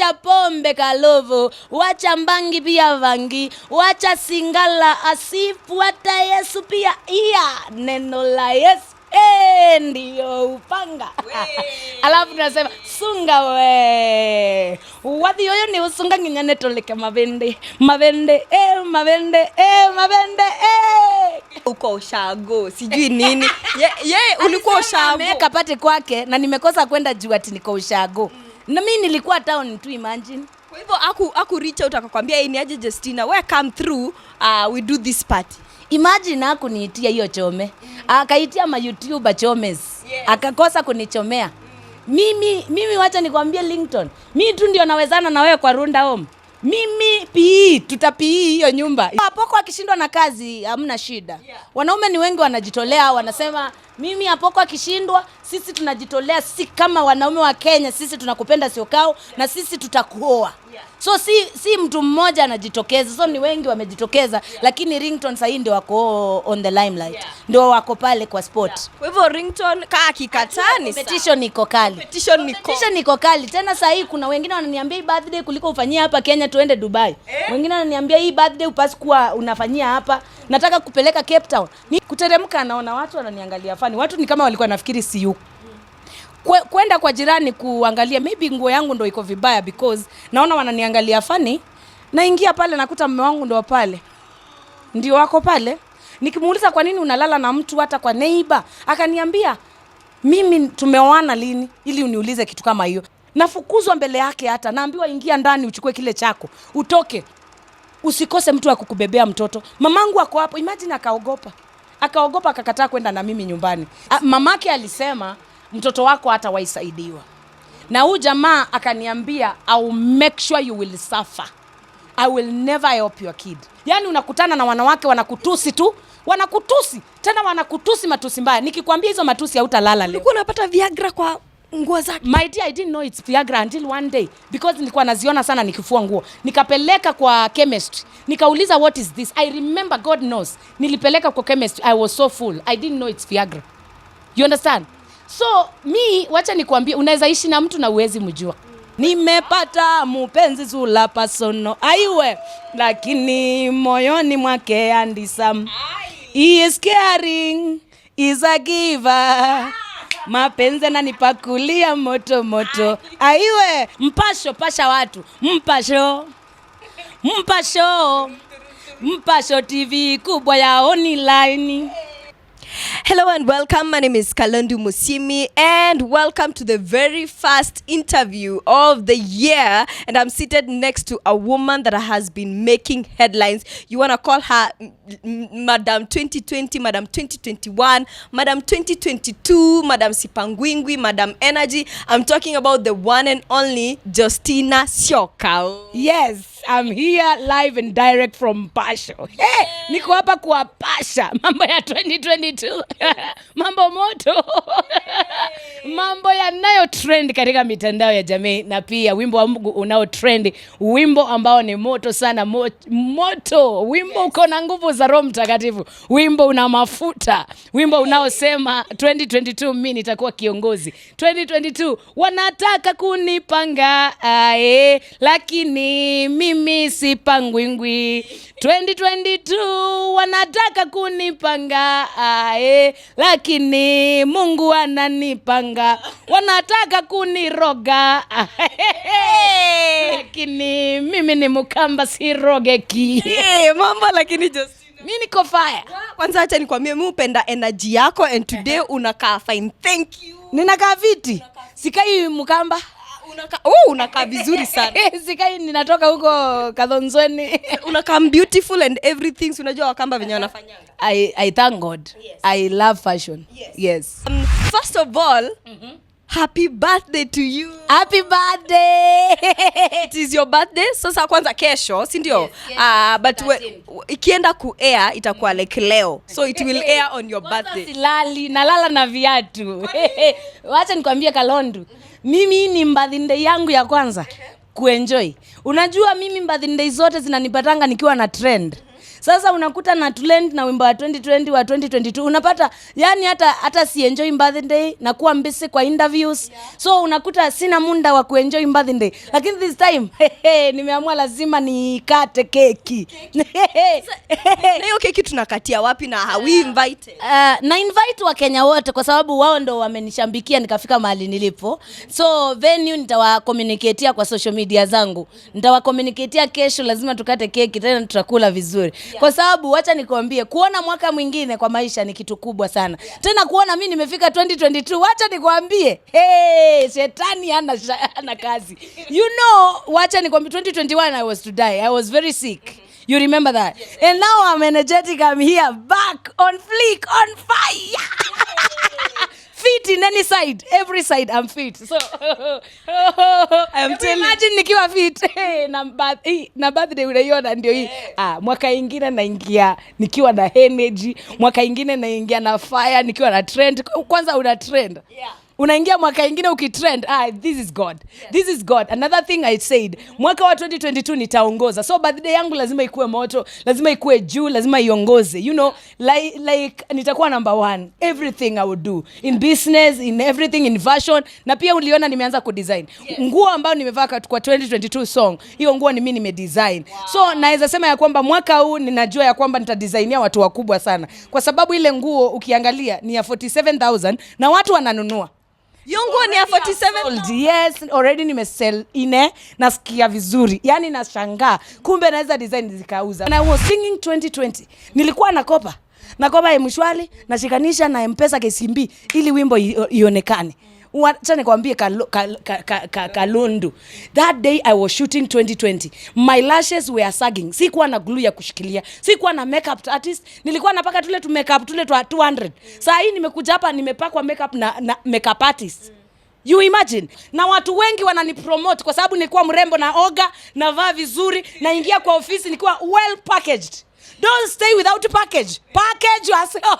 wacha pombe kalovo, wacha mbangi pia vangi, wacha singala asifuata Yesu pia neno la Yesu ndiyo upanga. Alafu tunasema sunga we wathi yoyo ni usunga nginyane toleke mavende uko ushago sijui nini ulikuwa ushago ameka pate kwake na nimekosa kwenda juu ati niko ushago na mimi nilikuwa town tu, imagine. Kwa hivyo aku reach out akakwambia ni aje Justina, where come through, we do this party. Imagine akuniitia hiyo chome. Akaitia ma YouTuber chomes. Yes. Akakosa kunichomea. Mimi wacha nikwambie Ringtone. Mimi tu ndio nawezana na wewe kwa runda home. Mimi tutapii hiyo nyumba. Apoko akishindwa na kazi hamna shida. Yeah. Wanaume ni wengi wanajitolea, wanasema mimi Apoko akishindwa sisi tunajitolea, sisi kama wanaume wa Kenya sisi tunakupenda Syokau na sisi tutakuoa. Yeah. So si mtu mmoja anajitokeza, so ni wengi wamejitokeza. Yeah. Lakini Ringtone sasa ndio wako on the limelight. Yeah. Ndio wako pale kwa spot. Yeah. Kwa hivyo Ringtone kaa kikatani competition iko kali. Competition iko kali. Tena sasa hii kuna wengine wananiambia hii birthday kuliko ufanyie hapa Kenya tuende Dubai. Wengine wananiambia hii birthday upasi kuwa unafanyia hapa. Nataka kupeleka Cape Town. Ni kuteremka naona watu wananiangalia fani. Watu ni kama walikuwa nafikiri Syokau. Kwenda kwa jirani kuangalia maybe nguo yangu ndo iko vibaya because naona wananiangalia fani. Naingia pale nakuta mume wangu ndo pale. Ndio wako pale. Nikimuuliza kwa nini unalala na mtu hata kwa neighbor, akaniambia mimi tumeoana lini ili uniulize kitu kama hiyo. Nafukuzwa mbele yake, hata naambiwa ingia ndani uchukue kile chako utoke, usikose mtu wa kukubebea mtoto. Mamangu ako hapo, imagine akaogopa akakataa kwenda na mimi nyumbani. Mamake alisema mtoto wako hata waisaidiwa. Na huyu jamaa akaniambia I'll make sure you will suffer, I will never help your kid. Yani unakutana na wanawake wanakutusi tu, tena wanakutusi matusi mbaya. Nikikwambia hizo matusi hautalala leo. Ulikuwa unapata Viagra kwa nguo zake? My dear, I didn't know it's Viagra until one day because nilikuwa naziona sana nikifua nguo. Nikapeleka kwa chemist. Nikauliza what is this? I remember, God knows. Nilipeleka kwa chemist. I was so full. I didn't know it's Viagra. You understand? So wacha nikwambie, unaweza ishi na mtu na uwezi mjua. Nimepata mpenzi zula pasono aiwe, lakini moyoni mwake andisam. He is caring, is a giver. Mapenzi ananipakulia moto. Aiwe, Mpasho pasha watu. Mpasho TV kubwa ya online. Hello and welcome. My name is Kalondu Musimi and welcome to the very first interview of the year. And I'm seated next to a woman that has been making headlines. You want to call her Madam 2020, Madam 2021, Madam 2022, Madam Sipangwingwi, Madam Energy. I'm talking about the one and only Justina Syokau. Yes. I'm here live and direct from Mpasho. Hey, niko hapa kuwapasha mambo ya 2022. Mambo moto. Mambo yanayo trend katika mitandao ya jamii, na pia wimbo wa Mungu unao trend, wimbo ambao ni moto sana, moto. Wimbo uko na nguvu za Roho Mtakatifu. Wimbo una mafuta. Wimbo unaosema 2022 mimi nitakuwa kiongozi. 2022 wanataka kunipanga lakini mimi sipangwingwi. 2022 wanataka kunipanga lakini Mungu ananipanga. Wanataka kuniroga lakini mimi ni mkamba sirogeki. Mambo lakini Justina, mimi niko fire. Kwanza acha nikwambie mimi upenda energy yako and today unakaa fine. Thank you. Ninakaa viti. Sikai mkamba. Unakaa vizuri sana. Sikai ninatoka huko Kadhonzweni. Unakaa beautiful and everything. Unajua wakamba venye wanafanyanga. I thank God. Yes. I love fashion. Yes. First of all, happy birthday to you. Happy birthday. It is your birthday. Sasa kwanza kesho, si ndio? Yes, but ikienda ku air itakuwa like leo. So it will air on your birthday. Silali, nalala na viatu. Wacha nikwambie Kalondu. Mimi ni birthday yangu ya kwanza kuenjoy. Unajua mimi birthday zote zinanipatanga nikiwa na trend. Sasa unakuta na trend na wimbo wa 2020 wa 2022 unapata yani hata si enjoy birthday na kuwa mbisi kwa interviews. So unakuta sina muda wa kuenjoy birthday. Lakini this time nimeamua lazima nikate keki. Na hiyo keki tunakatia wapi na hawi invited? Na invite wa Kenya wote kwa sababu wao ndo wamenishambikia nikafika mahali nilipo. So venue nitawa-communicatea kwa social media zangu. Nitawa-communicatea kesho lazima tukate keki tena tutakula vizuri. Kwa sababu wacha nikwambie kuona mwaka mwingine kwa maisha ni kitu kubwa sana. Tena kuona mimi nimefika 2022 wacha nikwambie shetani hana kazi. You know wacha nikwambie 2021 I was to die. I was very sick. You remember that? Yes. And now I'm energetic. I'm here back on fleek, on fire. Fit in any side, every side I'm fit. So I'm telling you, imagine nikiwa fit na birthday unaiona ndio hii. Mwaka ingine naingia nikiwa na energy, mwaka ingine naingia na fire, nikiwa na trend. Kwanza una trend. Yeah. Unaingia mwaka ingine ukitrend. This is God. Yes. This is God. Another thing I said, mwaka wa 2022 nitaongoza. So birthday yangu lazima ikuwe moto, lazima ikuwe juu, lazima iongoze. You know, like nitakuwa number 1. Everything I would do. In business, in everything, in fashion. Na pia uliona nimeanza kudesign. Yes. Nguo ambayo nimevaa kwa 2022 song, hiyo nguo ni mimi nimedesign. Wow. So naweza sema ya kwamba mwaka huu ninajua ya kwamba nitadesignia watu wakubwa sana. Kwa sababu ile nguo ukiangalia ni ya 47,000 na watu wananunua. Yongo ni ya 47. Yes, already nimesell ine, nasikia vizuri. Yani nashangaa. Kumbe naweza design zikauza. And I was singing 2020. Nilikuwa nakopa M-Shwari, nashikanisha na M-Pesa KCB ili wimbo ionekane. Wacha nikwambie Kalundu. That day I was shooting 2020. My lashes were sagging. Sikuwa na glue ya kushikilia. Sikuwa na makeup artist. Nilikuwa napaka tule tu makeup tule tu 200. Saa hii nimekuja hapa nimepakwa makeup na makeup artist. You imagine? Na watu wengi wananipromote kwa sababu nilikuwa mrembo na oga, navaa vizuri, naingia kwa ofisi nilikuwa well packaged. Don't stay without package. Package yourself.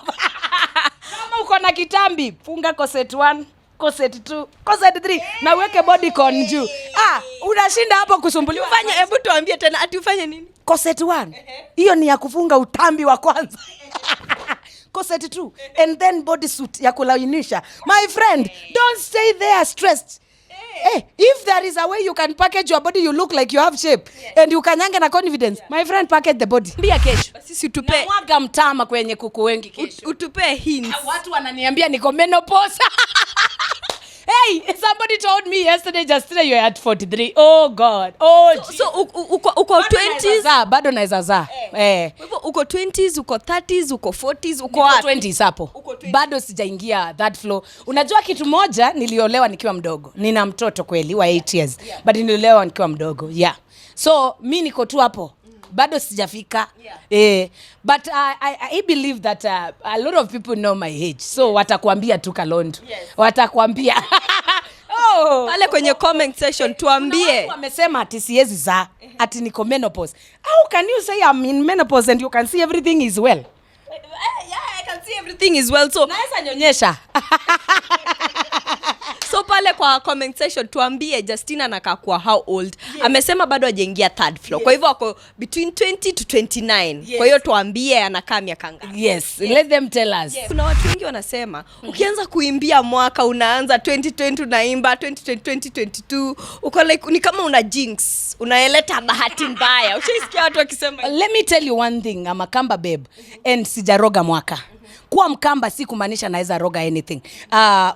Kama uko na kitambi, funga corset 1. Corset 2, corset 3 na uweke bodycon juu. Unashinda hapo kusumbuliwa. Ufanye, hebu tuambie tena ati ufanye nini? Corset 1. Hiyo ni ya kufunga utambi wa kwanza. Corset 2 and then bodysuit ya kulainisha. My friend, don't stay there stressed. Hey, if there is a way you can package your body you look like you have shape and you kanyange na confidence, my friend, package the body. Mbia kesho. Sisi utupe. Na mwaga mtama kwenye kuku wengi kesho. Utupe hints. Watu wananiambia niko menopause. Hey, somebody told me yesterday, Justina, you're at 43. Oh God. Oh, so uko 20s bado naweza zaa. Uko 20s, uko 30s, uko 40s, uko 20s hapo. Bado sijaingia that flow. Unajua kitu moja, niliolewa nikiwa mdogo. Nina mtoto kweli wa 8 years. But niliolewa nikiwa mdogo. Yeah. So mimi niko tu hapo. Bado sijafika. But I believe that a lot of people know my age. So watakwambia tu Kalondo. Yes. Watakwambia. Pale kwenye comment section tuambie. Wamesema ati siwezi zaa, ati niko menopause. How can you say I'm in menopause and you can see everything is well? Yeah, I can see everything is well. So naweza nyonyesha. So pale kwa comment section tuambie Justina anakaa kwa how old. Yes. Amesema bado hajaingia 3rd floor. Yes. Kwa hivyo ako between 20 to 29. Yes. Kwa hiyo tuambie anakaa miaka ngapi. Yes, let them tell us. Yes. Kuna watu wengi wanasema ukianza kuimbia mwaka unaanza 2020 unaimba 2022 uko like ni kama una jinx, unaeleta bahati mbaya. Ushaisikia watu wakisema? Let me tell you one thing, I'm a Kamba babe and sijaroga mwaka. Kuwa Mkamba si kumaanisha naweza roga anything.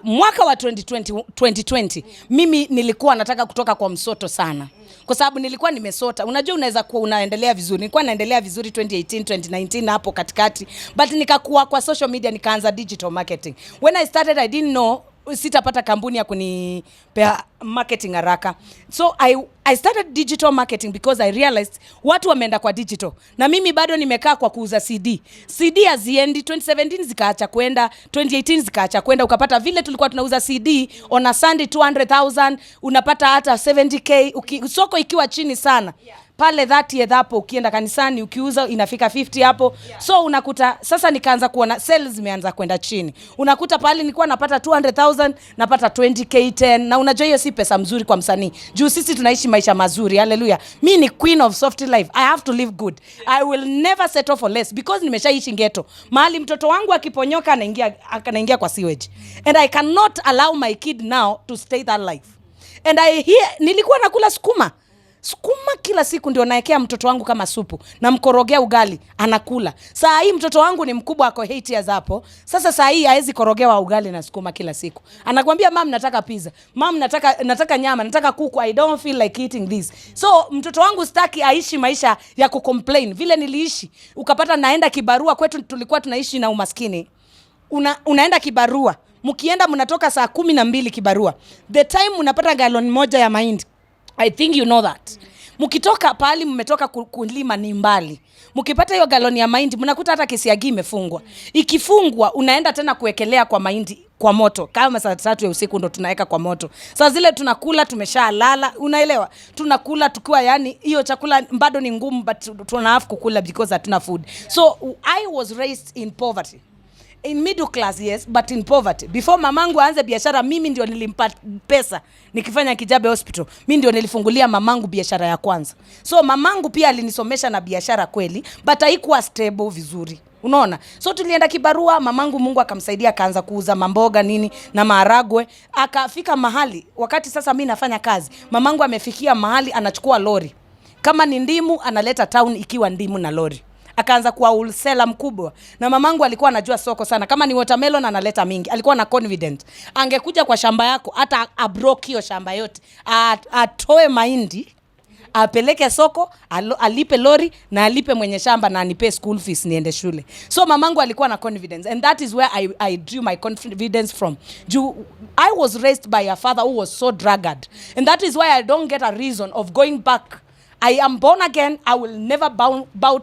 Mwaka wa 2020 mimi nilikuwa nataka kutoka kwa msoto sana. Kwa sababu nilikuwa nimesota. Unajua unaweza kuwa unaendelea vizuri. Nilikuwa naendelea vizuri 2018, 2019 hapo katikati. But nikakuwa kwa social media nikaanza digital marketing. When I started I didn't know sitapata kampuni ya kunipea marketing haraka. So I started digital marketing because I realized watu wameenda kwa digital. Na mimi bado nimekaa kwa kuuza CD. CD haziendi, 2017 zikaacha kwenda, 2018 zikaacha kwenda, ukapata vile tulikuwa tunauza CD on a Sunday 200,000, unapata hata 70k, soko ikiwa chini sana. pale 30th hapo ukienda kanisani ukiuza inafika 50 hapo. So unakuta sasa nikaanza kuona sales zimeanza kwenda chini. Unakuta pale nilikuwa napata 200,000 napata 20k 10, na unajua hiyo si pesa mzuri kwa msanii. Juu sisi tunaishi maisha mazuri. Hallelujah. Mimi ni queen of soft life. I have to live good. I will never settle for less because nimeshaishi ghetto. Mahali mtoto wangu akiponyoka anaingia kwa sewage. And I cannot allow my kid now to stay that life. And nilikuwa nakula sukuma kila siku, ndio naekea mtoto wangu kama supu na mkorogea ugali anakula. Saa hii mtoto wangu ni mkubwa, ako 8 years hapo. Sasa saa hii haezi korogewa ugali na sukuma kila siku. Anakuambia mom nataka pizza, mom nataka nyama, nataka kuku, I don't feel like eating this. So mtoto wangu sitaki aishi maisha ya kucomplain vile niliishi. Ukapata naenda kibarua, kwetu tulikuwa tunaishi na umaskini. Unaenda kibarua, mkienda mnatoka saa 12 kibarua. The time unapata galoni moja ya mahindi. I think you know that. Mkitoka pali mmetoka kulima ni mbali. Mkipata hiyo galoni ya mahindi mnakuta hata kisiagi imefungwa. Ikifungwa unaenda tena kuwekelea kwa mahindi kwa moto. Kama saa 3 ya usiku ndo tunaweka kwa moto. Saa zile tunakula tumeshalala, unaelewa? Tunakula tukiwa yani hiyo chakula bado ni ngumu but tunaafu kukula because hatuna food. So I was raised in poverty. In middle class, yes, but in poverty. Before mamangu aanze biashara, mimi ndio nilimpa pesa nikifanya Kijabe Hospital. Mimi ndio nilifungulia mamangu biashara ya kwanza. So mamangu pia alinisomesha na biashara kweli, but haikuwa stable vizuri. Unaona? So tulienda kibarua, mamangu Mungu akamsaidia akaanza kuuza mamboga nini na maharagwe. Akafika mahali, wakati sasa mimi nafanya kazi, mamangu amefikia mahali anachukua lori. Kama ni ndimu analeta town ikiwa ndimu na lori. Akaanza kuwa wholesaler mkubwa. Na mamangu alikuwa anajua soko sana. Kama ni watermelon analeta mingi. Alikuwa na confident. Angekuja kwa shamba yako hata abroke hiyo shamba yote. Atoe mahindi, apeleke soko, alipe lori na alipe mwenye shamba na anipe school fees niende shule. So mamangu alikuwa na confidence, and that is where I drew my confidence from. I was raised by a father who was so drugged. And that is why I don't get a reason of going back. I am born again. I will never bow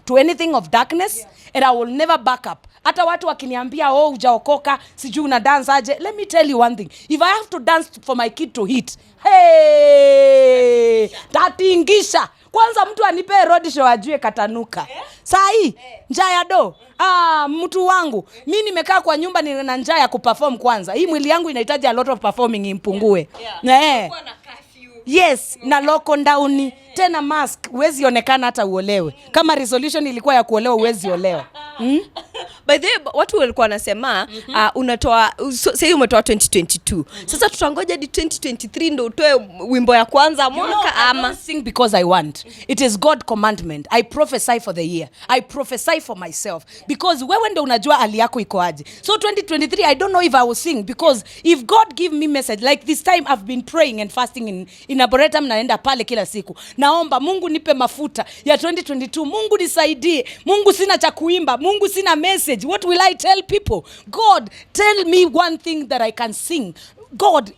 to anything of darkness, and I will never back up. Hata watu wakiniambia hujaokoka, sijui una dance aje. Let me tell you one thing. If I have to dance for my kid to eat, hey, tatingisha. Kwanza mtu anipe road show ajue katanuka. Sahi, njaa ya do. Mtu wangu, mimi nimekaa kwa nyumba nina njaa ya kuperform kwanza. Hii mwili yangu inahitaji a lot of performing impungue. Yes, na lockdown tena mask, huwezi onekana hata uolewe. Kama resolution ilikuwa ya kuolewa huwezi olewa. By the way, watu walikuwa wanasema unatoa sasa umetoa 2022. Sasa tutangoja hadi 2023 ndo utoe wimbo ya kwanza mwaka ama? I sing because I want. It is God commandment. I prophesy for the year. I prophesy for myself because wewe ndo unajua hali yako iko aje. So 2023 I don't know if I will sing because if God give me message like this time I've been praying and fasting in Arboretum, naenda pale kila siku. Naomba Mungu nipe mafuta ya 2022. Mungu nisaidie. Mungu sina cha kuimba. Mungu sina message. What will I tell people? God, tell me one thing that I can sing. God,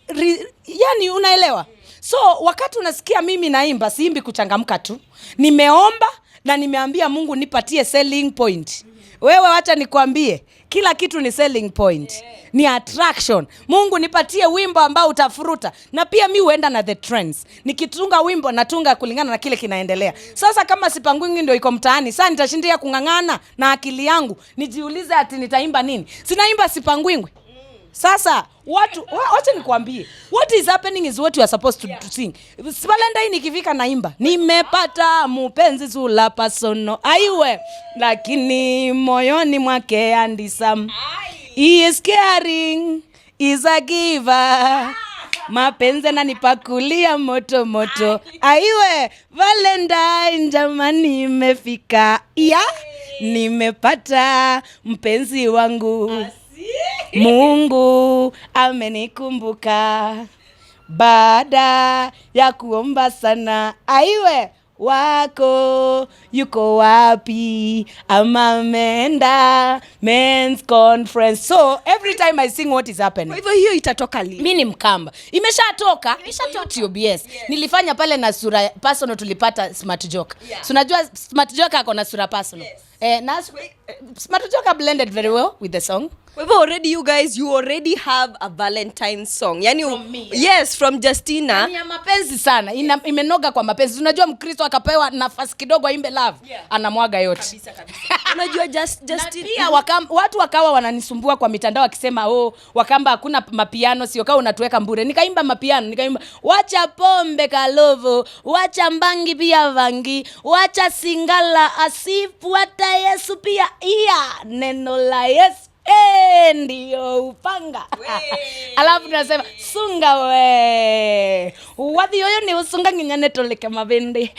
yani unaelewa? So wakati unasikia mimi naimba, siimbi kuchangamka tu. Nimeomba na nimeambia Mungu nipatie selling point. Wewe wacha nikwambie, kila kitu ni selling point. Ni attraction. Mungu nipatie wimbo ambao utafuruta. Na pia mimi huenda na the trends. Nikitunga wimbo natunga kulingana na kile kinaendelea. Sasa kama Sipangwingi ndio iko mtaani, sasa nitashindia kungangana na akili yangu. Nijiulize ati nitaimba nini? Sinaimba Sipangwingi. Sasa wacha nikwambie, what is happening is what you are supposed to sing. Valentine ikifika naimba nimepata mpenzi zula pasono aiwe, lakini moyoni mwake andisam. He is caring, is a giver. Mapenzi nanipakulia moto moto. Aiwe Valentine jamani imefika. Nimepata mpenzi wangu. Mungu amenikumbuka baada ya kuomba sana. Aiwe wako yuko wapi ama ameenda men's conference. So every time I sing what is happening. Kwa hivyo hiyo itatoka lini? Mimi ni mkamba. Imeshatoka YouTube, yes. Nilifanya pale na sura personal, tulipata Smart Joke. So unajua Smart Joke ako na sura personal. Na Smart Joke blended very well with the song. Kwa hivyo already you guys, you already have a Valentine song. Yani from me, yes, from Justina. Ni ya mapenzi sana. Imenoga kwa mapenzi. Unajua Mkristo akapewa nafasi kidogo aimbe love, anamwaga yote. Kabisa. Unajua Justina pia watu wakawa wananisumbua kwa mitandao wakisema Wakamba hakuna mapiano, Syokau unatuweka mbure. Nikaimba mapiano, nikaimba wacha pombe kalovo, wacha mbangi pia vangi, wacha singala asifuata Yesu pia neno la Yesu ndio upanga. Alafu tunasema sunga we wadhi yoyo ni usunga nginyane toleke mavende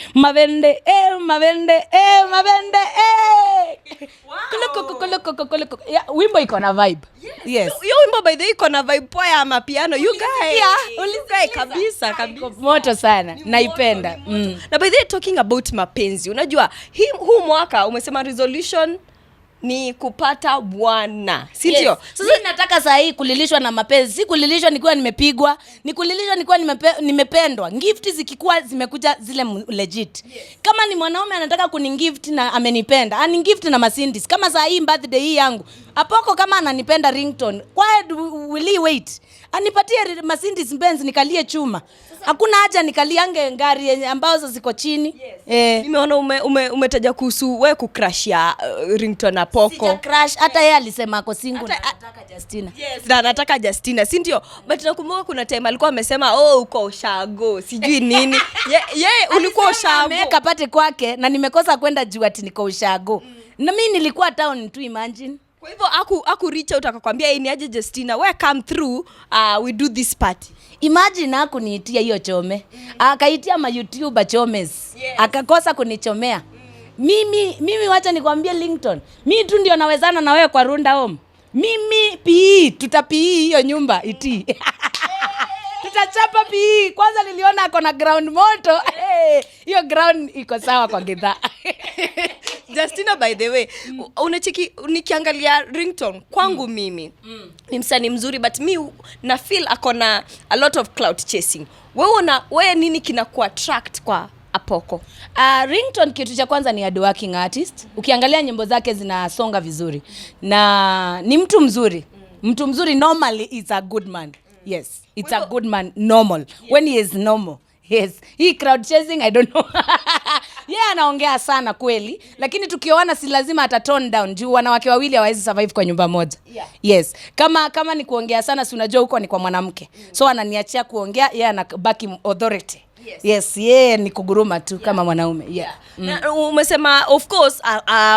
kuliko wimbo iko na vibe. Yes. Yo wimbo by the way iko na vibe poa ya mapiano. You guys ulisikia kabisa moto sana. Naipenda. Na by the way talking about mapenzi, unajua huu mwaka umesema resolution ni kupata bwana, si ndio? Yes. Sasa nataka saa hii kulilishwa na mapenzi. Si kulilishwa nikiwa nimepigwa, ni kulilishwa nikiwa nimependwa. Gift zikikuwa zimekuja zile legit. Kama ni mwanaume anataka kunigift na amenipenda, ani gift na Mercedes. Kama saa hii birthday hii yangu, apoko kama ananipenda Ringtone, why will he wait? Anipatie Mercedes Benz nikalie chuma. Hakuna haja nikaliange ngari ambazo ziko chini. Nimeona umetaja kuhusu wewe kucrush ya Ringtone na Poko. Sija crush, hata yeye alisema ako single na anataka Justina. Yes, na anataka Justina, si ndio? But nakumbuka kuna time alikuwa amesema uko ushago, sijui nini. Ulikuwa ushago. Ameweka pate kwake na nimekosa kwenda juu ati niko ushago. Na mimi nilikuwa town tu, imagine. Kwa hivyo aku reach out akakwambia ni aje Justina, where come through, we do this party. Imagine hakuniitia hiyo chome. Akaitia ma YouTuber chomes. Akakosa kunichomea. Mimi wacha nikwambie Ringtone. Mimi tu ndio nawezana na wewe kwa runda home. Mimi tutapii hiyo nyumba iti. Tutachapa pii. Kwanza niliona ako na ground moto. Hiyo ground iko sawa kwa gidhaa. Justina by the way, unacheki nikiangalia Ringtone kwangu mimi ni msanii mzuri, but me na feel akona a lot of cloud chasing. Wewe nini kinaku attract kwa Apoko? Ringtone kitu cha kwanza ni hard working artist. Ukiangalia nyimbo zake zinasonga vizuri. Na ni mtu mzuri. Mtu mzuri normally is a good man. Yes, it's a good man normal. When he is normal. Yes, he crowd chasing I don't know. Anaongea sana kweli, lakini tukioana si lazima ata tone down juu wanawake wawili hawawezi survive kwa nyumba moja. Yes, kama ni kuongea sana, si unajua huko ni kwa mwanamke. So ananiachia kuongea, anabaki authority. Yes, ni kuguruma tu kama mwanaume. Na umesema of course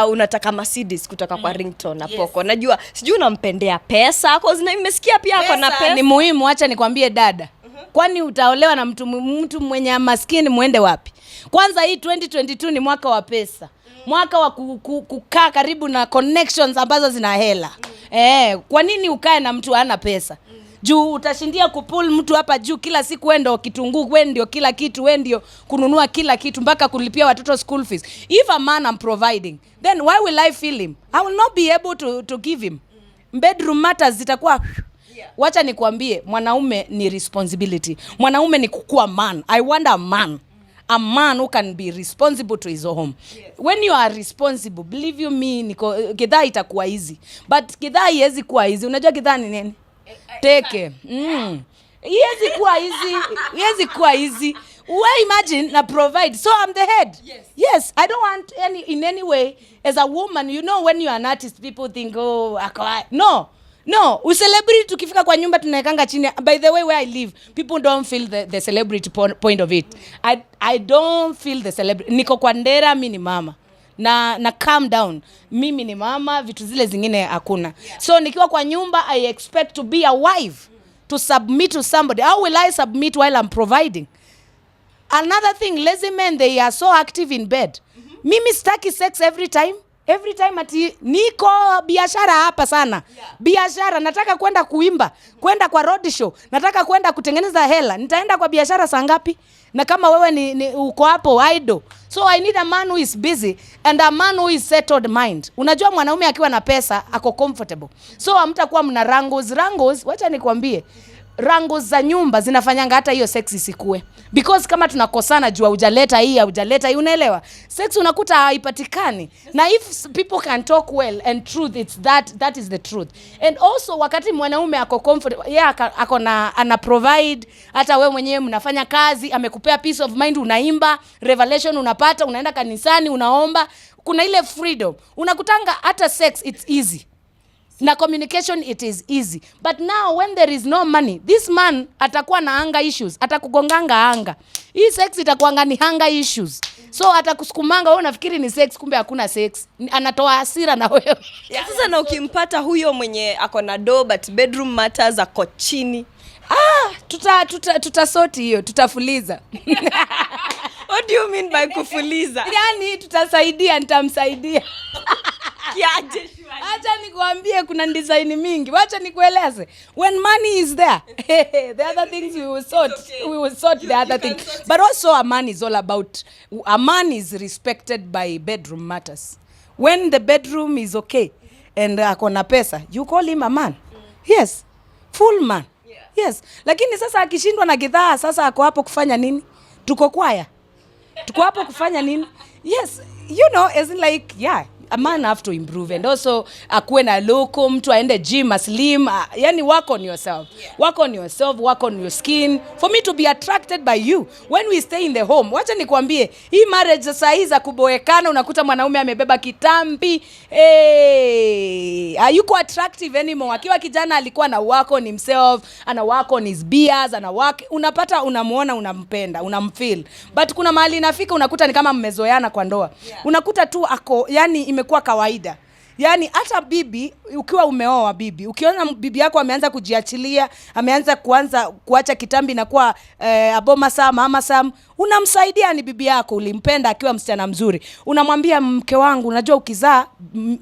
unataka Mercedes kutoka kwa Ringtone na Poko. Najua sijui unampendea pesa, cause nimesikia pia ako na pesa. Ni muhimu, acha nikwambie dada. Kwani utaolewa na mtu mwenye maskini muende wapi? Kwanza hii 2022 ni mwaka wa pesa. Mwaka wa kukaa karibu na connections ambazo zina hela. Kwa nini ukae na mtu hana pesa? Juu utashindia kupull mtu hapa juu kila siku, wewe ndio kitunguu, wewe ndio kila kitu, wewe ndio kununua kila kitu mpaka kulipia watoto school fees. If a man I'm providing, then why will I feel him? I will not be able to give him. Bedroom matters zitakuwa Wacha nikwambie, mwanaume ni responsibility. Mwanaume ni kukua man. I want a man who can be responsible to his home. When you are responsible, believe you me, gidhaa itakuwa easy. But gidhaa haiwezi kuwa easy. Unajua gidhaa ni nini? Teke. Haiwezi kuwa easy. Why imagine na provide? So I'm the head. Yes, I don't want in any way as a woman, you know, when you are an artist, people think No, celebrity tukifika kwa nyumba tunaekanga chini. By the way, where I live, people don't feel the celebrity point of it. I don't feel the celebrity. Niko kwa ndera, mimi ni mama. Na calm down. Mimi ni mama, vitu zile zingine hakuna. So nikiwa kwa nyumba, I expect to be a wife, to submit to somebody. How will I submit while I'm providing? Another thing, lazy men, they are so active in bed. Mimi sitaki sex every time ati niko biashara hapa sana. Biashara, nataka kwenda kuimba, kwenda kwa road show, nataka kwenda kutengeneza hela. Nitaenda kwa biashara saa ngapi? Na kama wewe ni uko hapo idle. So I need a man who is busy and a man who is settled mind. Unajua mwanaume akiwa na pesa ako comfortable. So hamtakuwa mna wrangles. Wacha nikwambie, rango za nyumba zinafanyanga hata hiyo sex isikue. Because kama tunakosana jua hujaleta hii unaelewa, sex unakuta haipatikani. Na if people can talk well and truth, it's that is the truth. And also wakati mwanaume ako comfortable, ako na ana provide, hata wewe mwenyewe mnafanya kazi, amekupea peace of mind, unaimba, revelation unapata, unaenda kanisani, unaomba, kuna ile freedom. Unakutanga hata sex it's easy. Na communication it is easy. But now when there is no money, this man atakuwa na anger issues, atakugonganga anga. Hii sex itakuanga ni anger issues. So atakusukumanga wewe unafikiri ni sex, kumbe hakuna sex. Anatoa hasira na wewe. Sasa na ukimpata huyo mwenye ako na do but bedroom matters ako chini. Tutasoti hiyo, tutafuliza. What do you mean by kufuliza? Yani tutasaidia, nitamsaidia. Kiaje? Acha nikuambie kuna design mingi. Wacha nikueleze. When money is there, the other things we will sort. Okay. We will sort the other things. But also a man is all about, a man is respected by bedroom matters. When the bedroom is okay and akona pesa, you call him a man. Yes. Full man. Yes. Lakini sasa akishindwa na gidhaa, sasa ako hapo kufanya nini? Tuko kwaya. Tuko hapo kufanya nini? Yes. You know, as in like, a man have to improve, and also akuwe na loko, mtu aende gym, slim, yani work on yourself. Work on yourself, work on your skin. For me to be attracted by you when we stay in the home. Wacha nikwambie, hii marriage sasa hizi za kuboekana, unakuta mwanaume amebeba kitambi, hayuko attractive anymore. Akiwa kijana alikuwa na work on himself, ana work on his beers, ana work, unapata unamuona, unampenda, unamfeel. But kuna mahali inafika unakuta ni kama mmezoeana kwa ndoa. Unakuta tu ako, yani imekuwa kawaida. Yani hata bibi, ukiwa umeoa bibi, ukiona bibi yako ameanza kujiachilia, ameanza kuacha kitambi na kuwa aboma saa, mama saa, unamsaidia. Ni bibi yako, ulimpenda akiwa msichana mzuri. Unamwambia mke wangu, unajua ukizaa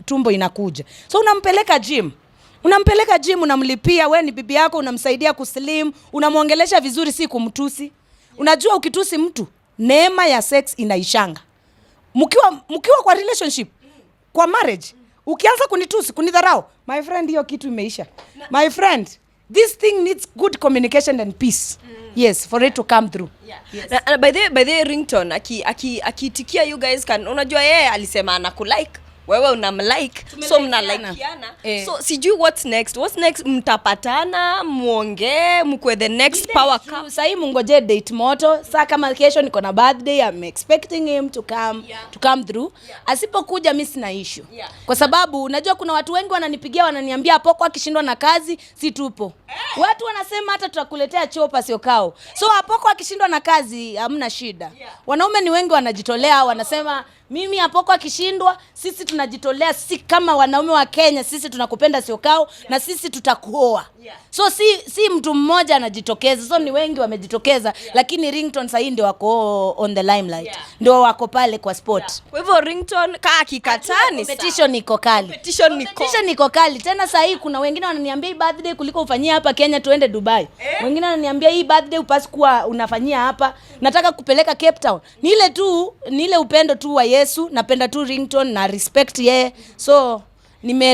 tumbo inakuja. So unampeleka gym. Unamlipia, wewe ni bibi yako, unamsaidia kuslim, unamuongelesha vizuri, si kumtusi. Unajua ukitusi mtu, neema ya sex inaishanga. Mkiwa kwa relationship, kwa marriage, ukianza kunitusi, kunidharau, my friend, hiyo kitu imeisha. My friend, this thing needs good communication and peace. Yes, for it to come through. Yes. By the Ringtone, akitikia you guys can, unajua yeye alisema anakulike, wewe unamlike, so mnalikeana. So sijui what's next mtapatana, muongee, mkwe the next power couple. Sasa mungoje date moto. Sasa kama kesho niko na birthday, I'm expecting him to come through. Asipokuja mimi sina issue. Kwa sababu unajua kuna watu wengi wananipigia wananiambia hapo kwa akishindwa na kazi si tupo. Watu wanasema hata tutakuletea chopa Syokau. So hapo kwa akishindwa na kazi hamna shida. Wanaume ni wengi wanajitolea, wanasema mimi Apoko akishindwa, sisi tunajitolea, si kama wanaume wa Kenya, sisi tunakupenda Syokau, na sisi tutakuoa. So si mtu mmoja anajitokeza, so ni wengi wamejitokeza, lakini Ringtone sasa ndio wako on the limelight. Ndio wako pale kwa spot. Kwa hivyo Ringtone kakikatani competition iko kali. Competition iko kali. Tena sasa kuna wengine wananiambia hii birthday kuliko ufanyia hapa Kenya tuende Dubai. Wengine wananiambia hii birthday upasi kuwa unafanyia hapa, nataka kupeleka Cape Town. Ni ile upendo tu wa Yesu, napenda tu Ringtone na respect yeye. So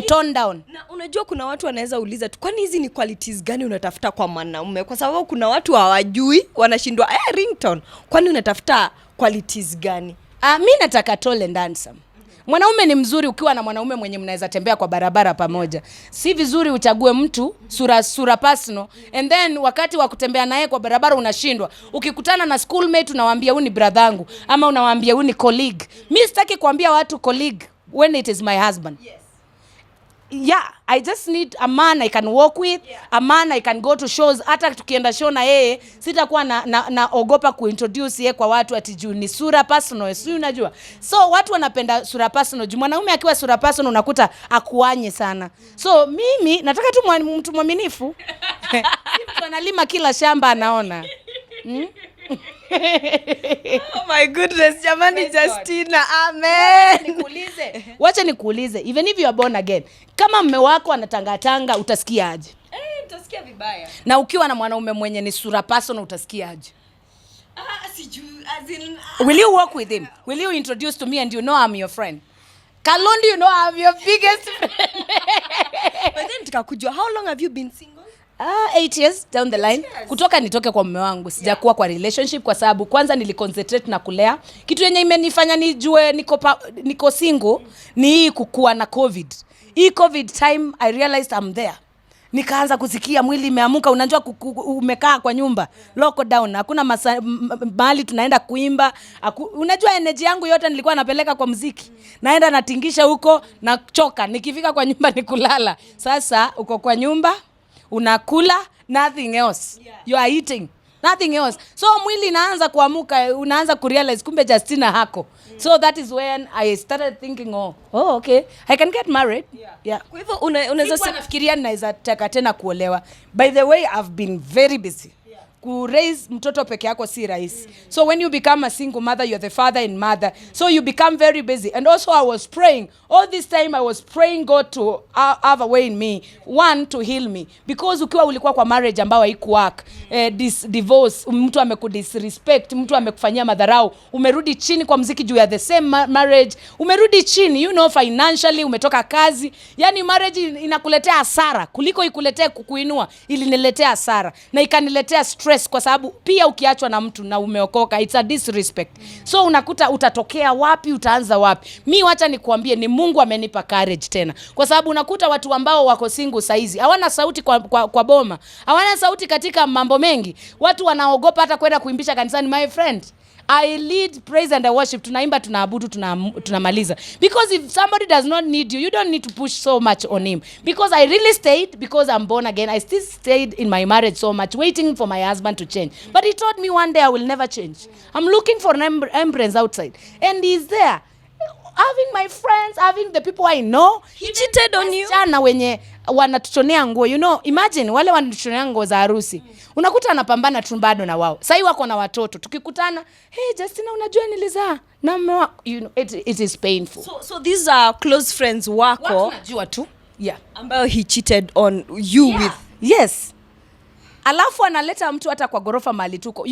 tone down. Na unajua kuna watu wanaweza uliza tu, kwani hizi ni qualities gani unatafuta kwa mwanaume? Kwa sababu kuna watu hawajui, wanashindwa, Ringtone, kwani unatafuta qualities gani? Mimi nataka tall and handsome. Mwanaume ni mzuri ukiwa na mwanaume mwenye mnaweza tembea kwa barabara pamoja. Si vizuri uchague mtu sura personal and then wakati wa kutembea naye kwa barabara unashindwa. Ukikutana na schoolmate unawaambia huyu ni brother yangu ama unawaambia huyu ni colleague. Mimi sitaki kuambia watu colleague when it is my husband. I just need a man I can walk with, a man I can go to shows. Hata tukienda show na yeye sitakuwa na ogopa kuintroduce yeye kwa watu ati juu ni sura personal, si unajua. So watu wanapenda sura personal. Juu mwanaume akiwa sura personal unakuta akuanye sana. So mimi nataka tu mtu mwaminifu. Si mtu analima kila shamba anaona. Oh my goodness, jamani, Justina, amen. Wacha nikuulize, even if you are born again, kama mume wako anatangatanga utasikiaje? Utasikia vibaya. Na ukiwa na mwanaume mwenye ni sura personal utasikiaje? Will you walk with him? Will you introduce to me and you know I'm your friend? Kalondi, you know I'm your biggest friend. But then tukakujua, how long have you been single? 8 years down the line. Kutoka nitoke kwa mume wangu. Sijakuwa kwa relationship kwa sababu kwanza niliconcentrate na kulea. Kitu yenye imenifanya nijue niko single ni hii kukua na COVID. Hii COVID time I realized I'm there. Nikaanza kusikia mwili imeamuka, unajua umekaa kwa nyumba lockdown, hakuna mahali tunaenda kuimba, unajua energy yangu yote nilikuwa napeleka kwa muziki, naenda natingisha huko na choka, nikifika kwa nyumba ni kulala. Sasa uko kwa nyumba unakula, nothing else, you are eating nothing else, so mwili inaanza kuamuka, unaanza kurealize kumbe Justina hako. So that is when I started thinking, oh okay, I can get married. Yeah. Kwa hivyo unaweza nafikiria naweza taka tena kuolewa. By the way, I've been very busy. Ku raise mtoto peke yako si rahisi. So when you become a single mother, you're the father and mother. So you become very busy. And also I was praying. All this time I was praying God to have a way in me. One, to heal me. Because ukiwa ulikuwa kwa marriage ambao haikuwork, divorce, mtu amekudisrespect, mtu amekufanyia madharau, umerudi chini kwa muziki juu ya the same marriage, umerudi chini, financially, umetoka kazi. Yani marriage inakuletea hasara kuliko ikuletee kukuinua, iliniletea hasara na ikaniletea stress kwa sababu pia ukiachwa na mtu na umeokoka, it's a disrespect. So unakuta utatokea wapi, utaanza wapi. Mi wacha nikuambie ni Mungu amenipa courage tena. Kwa sababu unakuta watu ambao wako single saizi hawana sauti kwa boma, hawana sauti katika mambo mengi. Watu wanaogopa hata kwenda kuimbisha kanisani. My friend, I lead praise and worship, tunaimba, tunaabudu, tunamaliza. Because if somebody does not need you, you don't need to push so much on him. Because I really stayed, because I'm born again, I still stayed in my marriage so much, waiting for my husband to change. But he told me one day I will never change. I'm looking for an embrace outside. And he's there. Having my friends, having the people I know. He cheated on you? Chana wenye wanatuchonea nguo. Imagine wale wanatuchonea nguo za harusi. Unakuta anapambana tu bado na wao. Sasa wako na watoto. Tukikutana, hey Justina, unajua nilizaa na mume wako. It is painful. So these are close friends wako. Watu unajua tu. Yeah. Ambao he cheated on you with. Yes. Alafu analeta mtu hata kwa gorofa mahali tuko.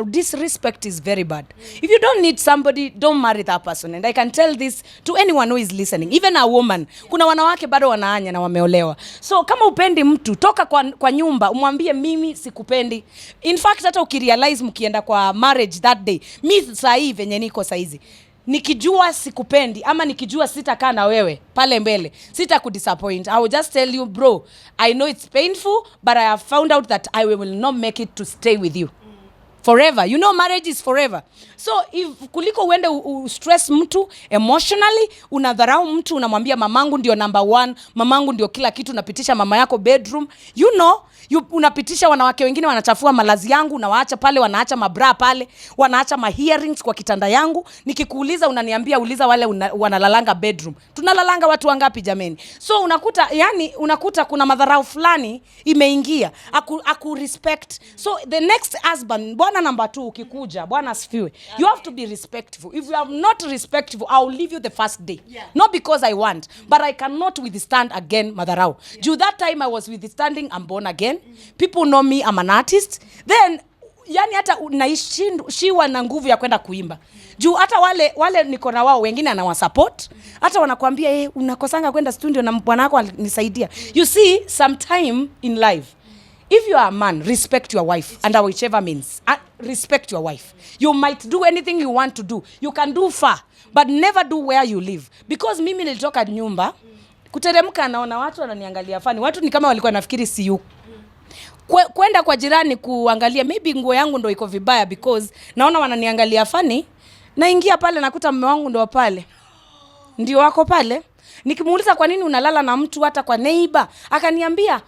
Disrespect is very bad. If you don't need somebody, don't marry that person. And I can tell this to anyone who is listening, even a woman. Kuna wanawake bado wanaanya na wameolewa. So kama upendi mtu, toka kwa nyumba, umwambie mimi sikupendi. In fact, hata ukirealize mkienda kwa marriage that day, mi saa hii venye niko saizi, nikijua sikupendi ama nikijua sitakaa na wewe pale mbele, sitakudisappoint, I will just tell you, bro, I know it's painful, but I have found out that I will not make it to stay with you forever. Marriage is forever. So if kuliko uende stress mtu emotionally, unadharau mtu, unamwambia mamangu ndio number 1, mamangu ndio kila kitu, unapitisha mama yako bedroom, unapitisha wanawake wengine wanachafua malazi yangu, unawaacha pale, wanaacha mabra pale, wanaacha ma earrings kwa kitanda yangu. Nikikuuliza unaniambia uliza wale wanalalanga bedroom. Tunalalanga watu wangapi jameni? So unakuta kuna madharau fulani imeingia, aku respect. So the next husband, bwana number 2 ukikuja, bwana asifiwe, you have to be respectful. If you are not respectful, I will leave you the first day. Not because I want, but I cannot withstand again madharau. That time I was withstanding, I'm born again. People know me, I'm an artist. Then hata naishiwa na nguvu ya kwenda kuimba. Hata wale niko na wao wengine anawasupport. Hata wanakuambia unakosanga kwenda studio na bwana wako anisaidia. You see, sometime in life, if you are a man, respect your wife, and whichever means. Respect your wife. You might do anything you want to do. You can do far, but never do where you live. Because mimi nilitoka nyumba, kuteremka naona watu wananiangalia fani. Watu ni kama walikuwa nafikiri siyu. Kwenda kwa jirani kuangalia, maybe nguo yangu ndo iko vibaya, because naona wananiangalia fani. Naingia pale nakuta mume wangu ndo pale. Ndio wako pale. Nikimuuliza kwa nini unalala na mtu, hata kwa neighbor, akaniambia,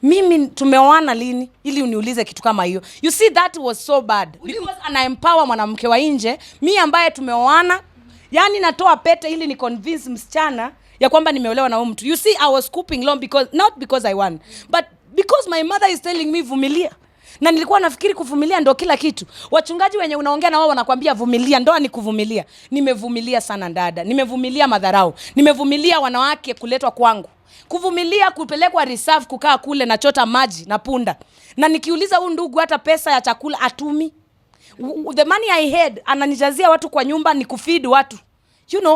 mimi tumeoana lini ili uniulize kitu kama hiyo. You see, that was so bad. Because ana empower mwanamke wa nje, mimi ambaye tumeoana, natoa pete ili ni convince msichana ya kwamba nimeolewa na huyo mtu. You see, I was scooping long, not because I want, but because my mother is telling me vumilia. Na nilikuwa nafikiri kuvumilia ndo kila kitu. Wachungaji wenye unaongea na wao wanakuambia vumilia, ndoa ni kuvumilia. Nimevumilia sana dada. Nimevumilia madharau. Nimevumilia wanawake kuletwa kwangu. Kuvumilia kupelekwa reserve, kukaa kule na chota maji na punda. Na nikiuliza huyu ndugu hata pesa ya chakula atumi. The money I had, ananijazia watu kwa nyumba ni kufeed watu.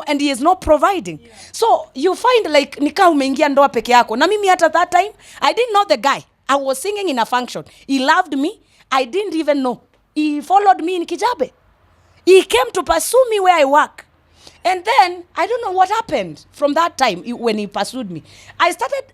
And he is not providing. So you find like nikaa umeingia ndoa peke yako. Na mimi hata that time, I didn't know the guy. I was singing in a function. He loved me. I didn't even know. He followed me in Kijabe. He came to pursue me where I work. And then, I don't know what happened from that time when he pursued me. I started,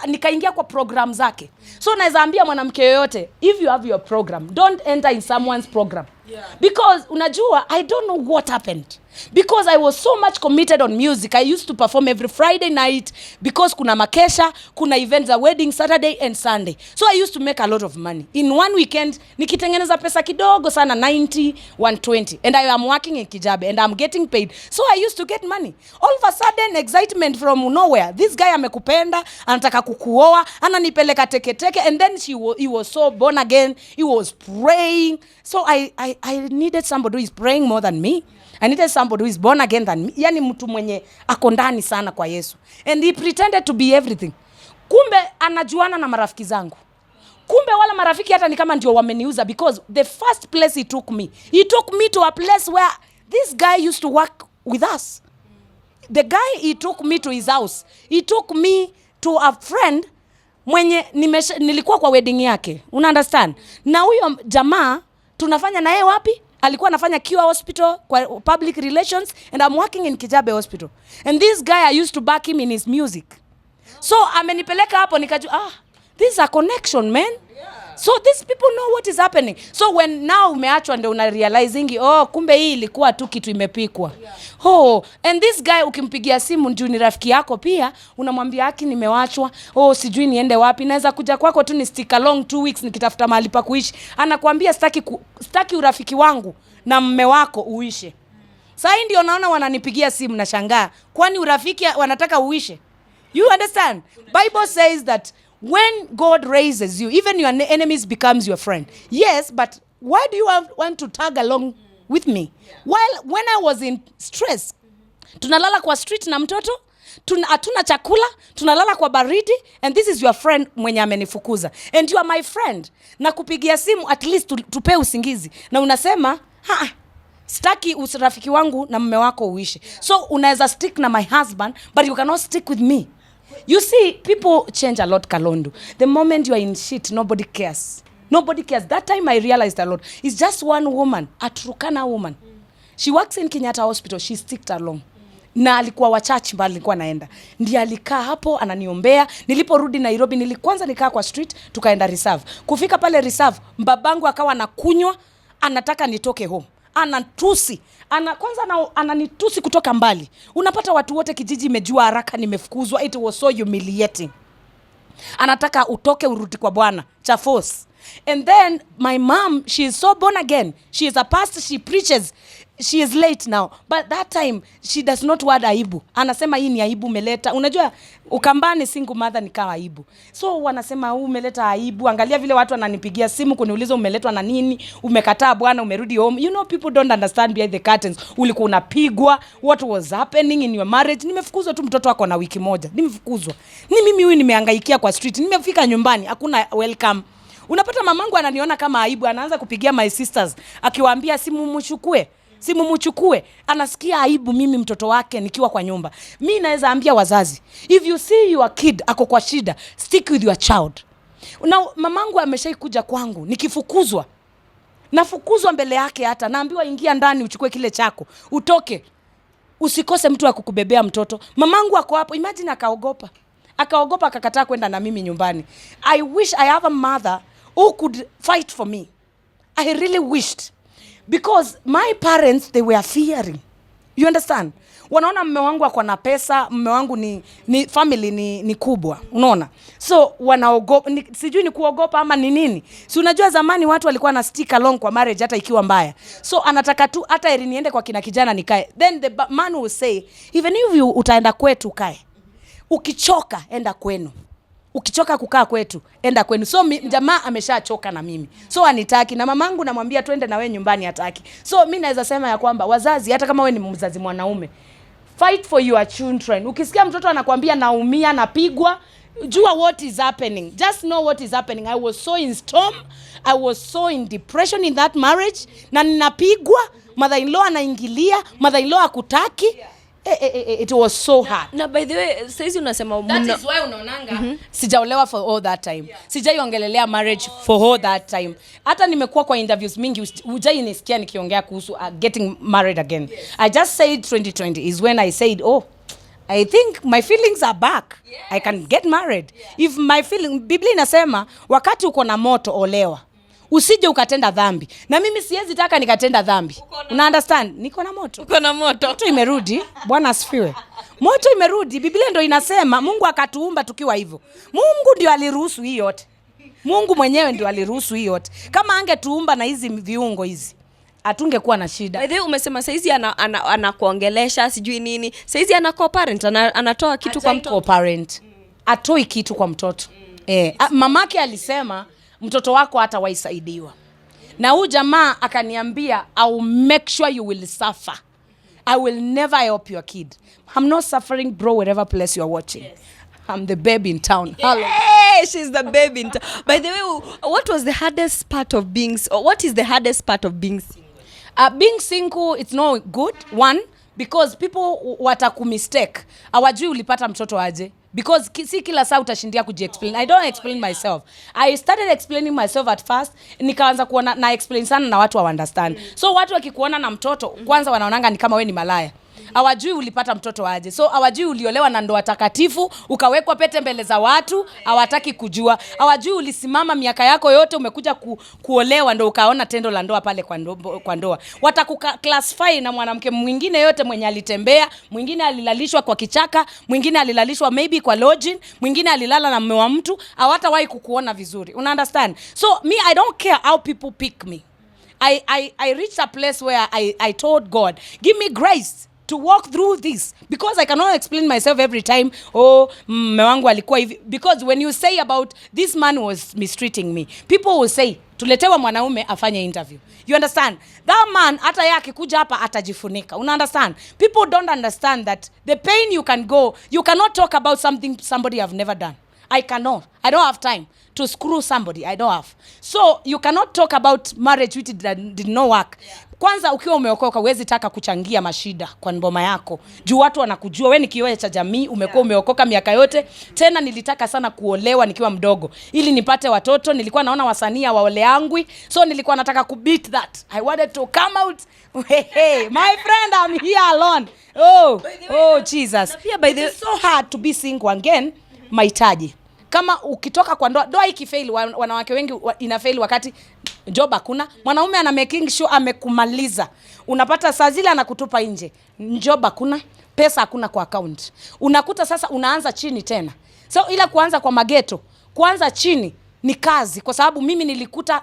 nikaingia kwa program zake. So naweza ambia mwanamke yoyote, if you have your program, don't enter in someone's program. Yeah. Because unajua, I don't know what happened. Because I was so much committed on music. I used to perform every Friday night because kuna makesha, kuna events, a wedding, Saturday and Sunday. So I used to make a lot of money. In one weekend, nikitengeneza pesa kidogo sana, 90, 120. And I am working in Kijabe and I'm getting paid. So I used to get money. All of a sudden, excitement from nowhere. This guy amekupenda, anataka kukuoa, ananipeleka teke. And then he was so born again. He was praying. So I needed somebody who is praying more than me. I needed somebody who is born again than me. Yani mtu mwenye ako ndani sana kwa Yesu. And he pretended to be everything. Kumbe anajuana na marafiki zangu. Kumbe wala marafiki hata ni kama ndio wameniuza, because the first place he took me to a place where this guy used to work with us. The guy, he took me to his house. He took me to a friend mwenye nilikuwa kwa wedding yake. Una understand? Na huyo jamaa tunafanya na yeye wapi? Alikuwa anafanya Cure Hospital kwa public relations, and I'm working in Kijabe Hospital. And this guy, I used to back him in his music. So amenipeleka hapo nikajua, this is a connection, man. Yeah. So these people know what is happening. So when now umeachwa ndio una realizing, kumbe hii ilikuwa tu kitu imepikwa. Yeah. And this guy ukimpigia simu ndio ni rafiki yako pia, unamwambia haki nimewachwa, sijui niende wapi, naweza kuja kwako tu ni stick along 2 weeks nikitafuta mahali pa kuishi. Anakuambia sitaki urafiki wangu na mume wako uishe. Sasa ndio naona wananipigia simu na shangaa, kwani urafiki wanataka uishe? You understand? Bible says that when God raises you, even your enemies becomes your friend. Yes, but why do you want to tag along with me? While when I was in stress, tunalala kwa street na mtoto, hatuna chakula, tunalala kwa baridi, and this is your friend mwenye amenifukuza. And you are my friend. Na kupigia simu at least tupe usingizi. Na unasema, sitaki urafiki wangu na mume wako uishe. So unaweza stick na my husband, but you cannot stick with me. You see, people change a lot, Kalondu. The moment you are in shit, nobody cares. Nobody cares. That time I realized a lot. It's just one woman, a Turkana woman. She works in Kenyatta Hospital. She sticked along. Na alikuwa wa church mbali nilikuwa naenda. Ndiye alikaa hapo ananiombea. Niliporudi Nairobi nilikuanza nikaa kwa street, tukaenda reserve. Kufika pale reserve, babangu akawa anakunywa, anataka nitoke home. Anatusi. Ananitusi kutoka mbali. Unapata watu wote kijiji imejua haraka nimefukuzwa. It was so humiliating. Anataka utoke urudi kwa Bwana. Cha force. And then my mom, she is so born again. She is a pastor, she preaches. She is late now. But that time, she does not want aibu. Anasema hii ni aibu umeleta. Unajua, Ukambani single mother ni kama aibu. So wanasema umeleta aibu. Angalia vile watu wananipigia simu kuniuliza umeletwa na nini. Umekataa Bwana, umerudi home. You know, people don't understand behind the curtains. Ulikuwa unapigwa. What was happening in your marriage? Nimefukuzwa tu, mtoto wako na wiki moja. Nimefukuzwa. Ni mimi huyu nimehangaikia kwa street. Nimefika nyumbani. Hakuna welcome. Unapata mamangu ananiona kama aibu. Anaanza kupigia my sisters. Akiwaambia simu mchukue. Anasikia aibu mimi mtoto wake nikiwa kwa nyumba. Mimi naweza ambia wazazi, if you see your kid ako kwa shida, stick with your child. Na mamangu ameshaikuja kwangu nikifukuzwa. Nafukuzwa mbele yake, hata naambiwa ingia ndani uchukue kile chako. Utoke. Usikose mtu wa kukubebea mtoto. Mamangu ako hapo, imagine akaogopa. Akakataa kwenda na mimi nyumbani. I wish I have a mother who could fight for me. I really wished. Because my parents, they were fearing. You understand? Wanaona mume wangu ako na pesa, mume wangu ni family ni kubwa. Unaona? So wanaogopa, sijui ni kuogopa ama ni nini. Si unajua zamani watu walikuwa na stick along kwa marriage hata ikiwa mbaya. So anataka tu hata eri niende kwa kina kijana nikae. Then the man will say, even if you utaenda kwetu kae. Ukichoka enda kwenu. Ukichoka kukaa kwetu enda kwenu. So jamaa ameshachoka na mimi. So anitaki, na mamangu namwambia twende na wewe nyumbani hataki. So mimi naweza sema ya kwamba wazazi, hata kama wewe ni mzazi mwanaume, fight for your children. Ukisikia mtoto anakuambia naumia, napigwa, jua what is happening. Just know what is happening. I was so in storm. I was so in depression in that marriage. Na ninapigwa, mother-in-law anaingilia, mother-in-law hakutaki. It was so hard. Na by the way, saizi unasema that is why unaonanga sijaolewa for all that time. Sijaiongelelea marriage for all that time. Hata nimekuwa kwa interviews mingi hujainisikia nikiongea kuhusu getting married again. I just said 2020 is when I said, I think my feelings are back. I can get married. If my feeling, Biblia inasema wakati uko na moto olewa. Usije ukatenda dhambi. Na mimi siwezi taka nikatenda dhambi. Una understand? Niko na moto. Uko na moto. Moto imerudi. Bwana asifiwe. Moto imerudi. Biblia ndio inasema Mungu akatuumba tukiwa hivyo. Mungu ndio aliruhusu hii yote. Mungu mwenyewe ndio aliruhusu hii yote. Kama angetuumba na hizi viungo hizi, atungekuwa na shida. By the way, umesema saizi anakuongelesha sijui nini. Saizi ana co-parent, anatoa kitu kwa mtoto. Co-parent. Atoi kitu kwa mtoto. Mamake alisema mtoto wako hata waisaidiwa. Na huyu jamaa akaniambia, I will make sure you will suffer. I will never help your kid. I'm not suffering, bro, wherever place you are watching. Yes. I'm the baby in town. Hey, she's the baby in town. By the way, what is the hardest part of being single? Being single, it's not good. One, because people watakumistake. Hawajui ulipata mtoto aje. Because si kila saa utashindia kujiexplain. I don't explain myself. I started explaining myself at first. Nikaanza kuona na explain sana na watu wa understand. So watu wakikuona na mtoto, kwanza wanaonanga ni kama wewe ni malaya. Hawajui ulipata mtoto aje. So hawajui uliolewa na ndoa takatifu, ukawekwa pete mbele za watu, hawataki kujua. Hawajui ulisimama miaka yako yote umekuja kuolewa ndo ukaona tendo la ndoa pale kwa ndoa. Watakuclassify na mwanamke mwingine yote mwenye alitembea, mwingine alilalishwa kwa kichaka, mwingine alilalishwa maybe kwa lodging, mwingine alilala na mume wa mtu, hawatawahi kukuona vizuri. Una understand? So me, I don't care how people pick me. I reached a place where I told God, give me grace to walk through this, because I cannot explain myself every time. Mume wangu alikuwa hivi. Because when you say about this man was mistreating me, people will say tuletewa mwanaume afanye interview. You understand? That man hata yeye akikuja hapa atajifunika. Una understand? People don't understand that the pain you cannot talk about somebody have never done. I cannot. I don't have time to screw somebody. I don't have. So you cannot talk about marriage which did not work. Kwanza ukiwa umeokoka huwezi taka kuchangia mashida kwa mboma yako. Juu watu wanakujua wewe ni kioo cha jamii, umekuwa umeokoka miaka yote. Tena nilitaka sana kuolewa nikiwa mdogo ili nipate watoto. Nilikuwa naona wasanii waoleangwi. So nilikuwa nataka beat that. I wanted to come out. Hey, my friend, I'm here alone. Jesus. It's so hard to be single again. Mahitaji. Kama ukitoka kwa ndoa ikifail, wanawake wengi inafail wakati job hakuna. Mwanaume ana making sure amekumaliza. Unapata saa zile anakutupa nje. Job hakuna, pesa hakuna kwa account. Unakuta sasa unaanza chini tena. So ila kuanza kwa mageto, kuanza chini ni kazi, kwa sababu mimi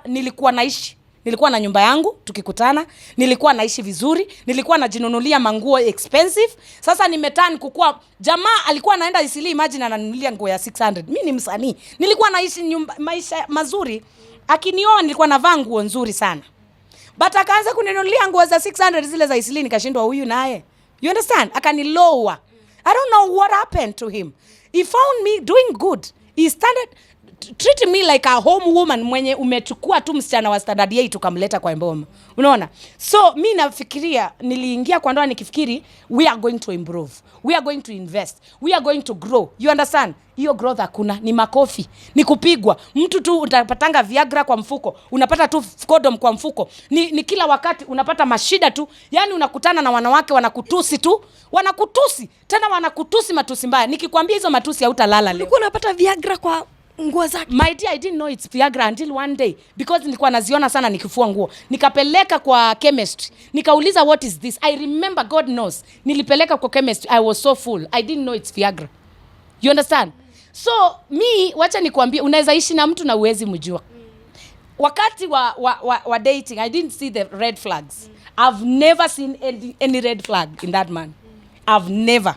nilikuwa na nyumba yangu tukikutana, nilikuwa naishi vizuri, nilikuwa najinunulia manguo expensive. Sasa nimeturn kukua jamaa alikuwa anaenda Isili, imagine ananunulia nguo ya 600. Mimi ni msanii, nilikuwa naishi maisha mazuri. Akinioa nilikuwa navaa nguo nzuri sana. But akaanza kuninunulia nguo za 600 zile za Isili, nikashindwa huyu naye. You understand? Akanilower. I don't know what happened to him. He found me doing good. He started treat me like a home woman mwenye umechukua tu msichana wa standard 8 ukamleta kwa mboma. Unaona? So mimi nafikiria, niliingia kwa ndoa nikifikiri we are going to improve. We are going to invest. We are going to grow. You understand? Hiyo growth hakuna, ni makofi, ni kupigwa. Mtu tu utapatanga Viagra kwa mfuko, unapata tu condom kwa mfuko. Ni kila wakati unapata mashida tu. Yaani unakutana na wanawake wanakutusi tu. Wanakutusi, tena wanakutusi matusi mbaya. Nikikwambia hizo matusi hautalala leo. Ulikuwa unapata Viagra kwa nguo zake? My dear, I didn't know it's Viagra until one day, because nilikuwa naziona sana nikifua nguo. Nikapeleka kwa chemistry. Nikauliza what is this? I remember, God knows. Nilipeleka kwa chemistry. I was so full. I didn't know it's Viagra. You understand? So wacha nikwambie, unaweza ishi na mtu na uwezi mjua. Wakati wa dating, I didn't see the red flags. I've never seen any red flag in that man. I've never.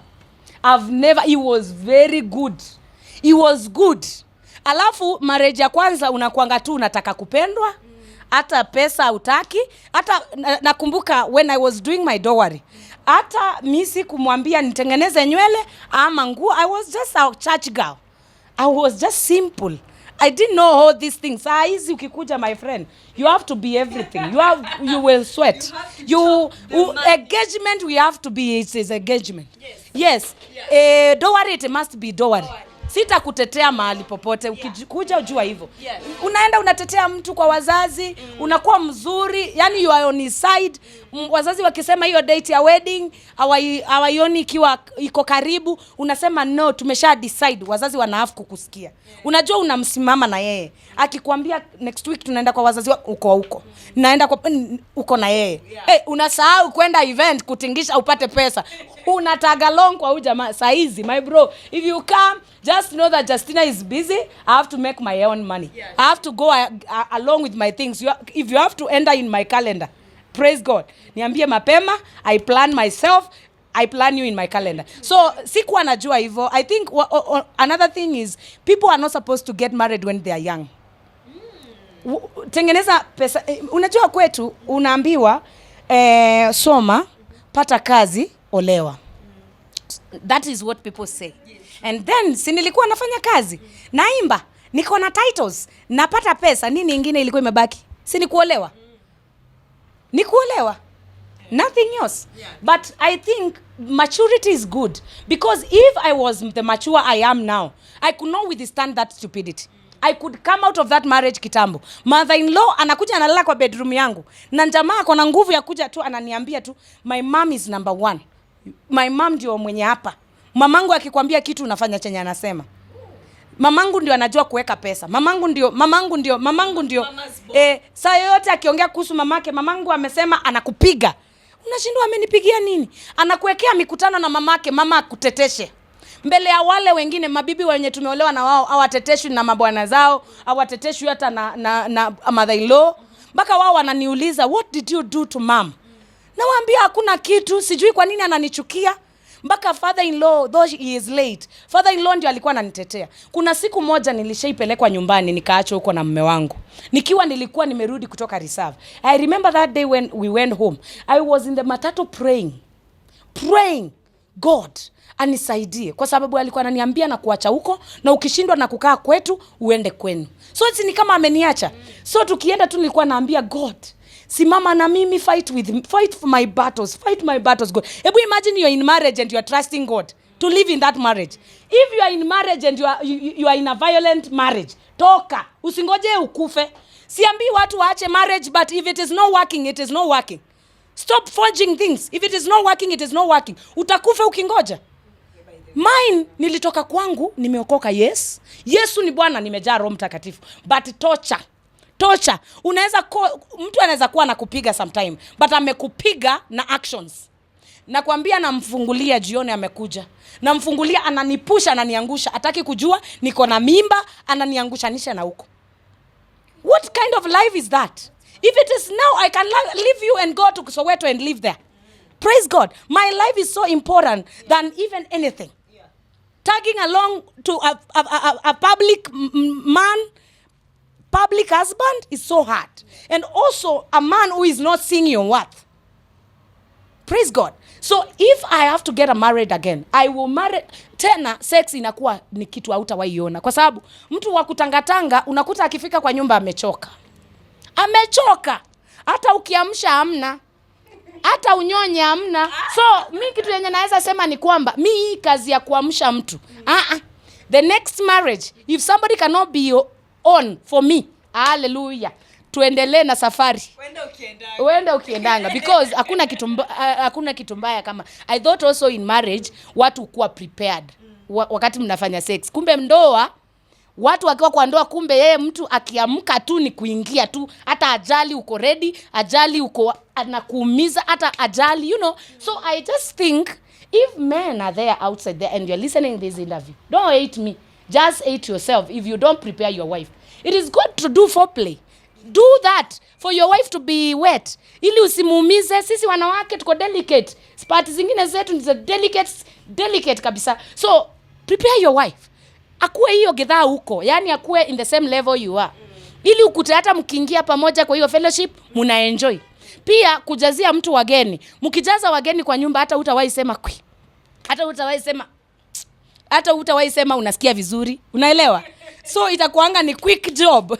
He was very good. He was good. Alafu marriage ya kwanza unakuanga tu unataka kupendwa, hata pesa hutaki. Hata nakumbuka when I was doing my dowry, hata mimi sikumwambia nitengeneze nywele ama nguo. I was just a church girl. I was just simple. I didn't know all these things. Saa hizi ukikuja, my friend, you have to be everything. You will sweat. Engagement, we have to be, it is engagement. Yes. Dowry, it must be dowry. Sita kutetea mahali popote, ukikuja ujua hivyo. Unaenda unatetea mtu kwa wazazi, unakuwa mzuri, yani you are on his side. Wazazi wakisema hiyo date ya wedding, hawaioni ikiwa iko karibu, unasema no, tumesha decide, wazazi wanaafu kukusikia. Unajua unamsimama na yeye. Akikwambia next week tunaenda kwa wazazi wako, uko huko. Naenda kwa uko na yeye. Unasahau kwenda event kutingisha upate pesa. Unatag along kwa huyu jamaa. Saizi, my bro, if you come, just know that Justina is busy. I have to make my own money. I have to go along with my things. If you have to enter in my calendar, praise God. Niambie mapema, I plan myself, I plan you in my calendar. So, sikuwa najua hivyo. I think another thing is, people are not supposed to get married when they are young. Tengeneza pesa. Unajua kwetu, unaambiwa, soma, pata kazi, olewa. That is what people say. And then, si nilikuwa nafanya kazi, naimba, niko na titles, napata pesa, nini ingine ilikuwa imebaki? Si ni kuolewa? Ni kuolewa. Nothing else. But I think maturity is good. Because if I was the mature I am now, I could not withstand that stupidity. I could come out of that marriage kitambo. Mother-in-law anakuja analala kwa bedroom yangu. Na jamaa ako na nguvu ya kuja tu ananiambia tu, my mom is number one. My mom ndio mwenye hapa. Mamangu akikwambia kitu unafanya chenye anasema. Mamangu ndio anajua kuweka pesa. Mamangu ndio. Saa yote akiongea kuhusu mamake, mamangu amesema anakupiga. Unashindwa amenipigia nini? Anakuwekea mikutano na mamake, mama akuteteshe. Mbele ya wale wengine mabibi wenye tumeolewa na wao, hawateteshwi na mabwana zao, hawateteshwi hata na mother-in-law. Mpaka wao wananiuliza, what did you do to mom? Nawaambia hakuna kitu, sijui kwa nini ananichukia. Mpaka father-in-law, though he is late, father-in-law ndio alikuwa ananitetea. Kuna siku moja nilishaipelekwa nyumbani, nikaachwa huko na mume wangu. Nilikuwa nimerudi kutoka reserve. I remember that day when we went home. I was in the matatu praying, God, anisaidie. Kwa sababu alikuwa ananiambia na kuacha huko, na ukishindwa na kukaa kwetu, uende kwenu. So it's ni kama ameniacha. So tukienda tu nilikuwa naambia God, simama na mimi, fight for my battles, God. Ebu imagine you are in marriage and you are trusting God to live in that marriage. If you are in marriage and you are in a violent marriage, toka, usingoje ukufe. Siambi watu waache marriage, but if it is not working, it is not working. Stop forging things. If it is not working, it is not working. Utakufa ukingoja. Mine, nilitoka kwangu, nimeokoka, yes. Yesu ni Bwana, nimejaa Roho Mtakatifu. But torture. Mtu anaweza kuwa anakupiga sometime, but amekupiga na actions. Nakwambia namfungulia jioni amekuja. Namfungulia ananipusha, ananiangusha. Hataki kujua niko na mimba, ananiangushanisha na huko. What kind of life is that? If it is now, I can leave you and go to Soweto and live there. Praise God. My life is so important than even anything. Tagging along to a public man, public husband is so hard. And also a man who is not seeing your worth. Praise God. So if I have to get married again, I will marry. Tena sex inakuwa ni kitu hautawaiona. Kwa sababu mtu wa kutangatanga unakuta akifika kwa nyumba amechoka. Hata ukiamsha hamna. Hata unyonya hamna. So mimi kitu yenye naweza sema ni kwamba mimi kazi ya kuamsha mtu. The next marriage, if somebody cannot be on for me, hallelujah, tuendelee na safari. Uende ukiendanga because hakuna kitu mbaya kama I thought also in marriage watu kuwa prepared wakati mnafanya sex. Kumbe ndoa watu wakiwa kwa ndoa, kumbe yeye mtu akiamka tu ni kuingia tu, hata ajali uko ready, ajali uko anakuumiza, hata ajali, you know. So I just think if men are there outside there and you're listening this interview, don't hate me, just hate yourself if you don't prepare your wife. It is good to do foreplay. Do that for your wife to be wet, ili usimuumize. Sisi wanawake tuko delicate, part zingine zetu ni delicate kabisa. So prepare your wife, akuwe hiyo gedhaa huko, yani akuwe in the same level you are, ili ukute hata mkiingia pamoja kwa hiyo fellowship muna enjoy. Pia kujazia mtu wageni, mkijaza wageni kwa nyumba hata hutawahi sema hata hutawahi sema unasikia vizuri, unaelewa? So itakuanga ni quick job.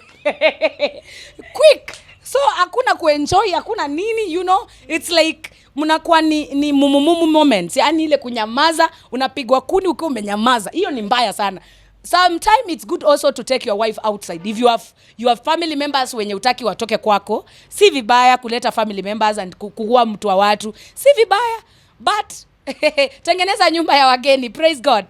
Quick. So hakuna kuenjoy, hakuna nini, you know, it's like mnakuwa ni mumumu moments, yani ile kunyamaza, unapigwa kuni ukiwa umenyamaza. Hiyo ni mbaya sana. Sometimes it's good also to take your wife outside. If you have family members wenye utaki watoke kwako, si vibaya kuleta family members and kuwa mtu wa watu. Si vibaya, but tengeneza nyumba ya wageni, praise God.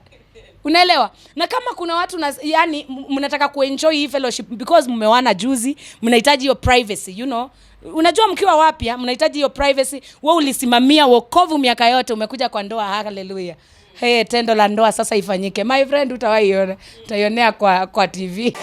Unaelewa? Na kama kuna watu yani mnataka kuenjoy hii fellowship because mmewana juzi, mnahitaji hiyo privacy, you know. Unajua mkiwa wapya mnahitaji hiyo privacy. Wewe ulisimamia wokovu miaka yote, umekuja kwa ndoa, hallelujah. Tendo la ndoa sasa ifanyike. My friend, utawaiona. Utaionea kwa TV.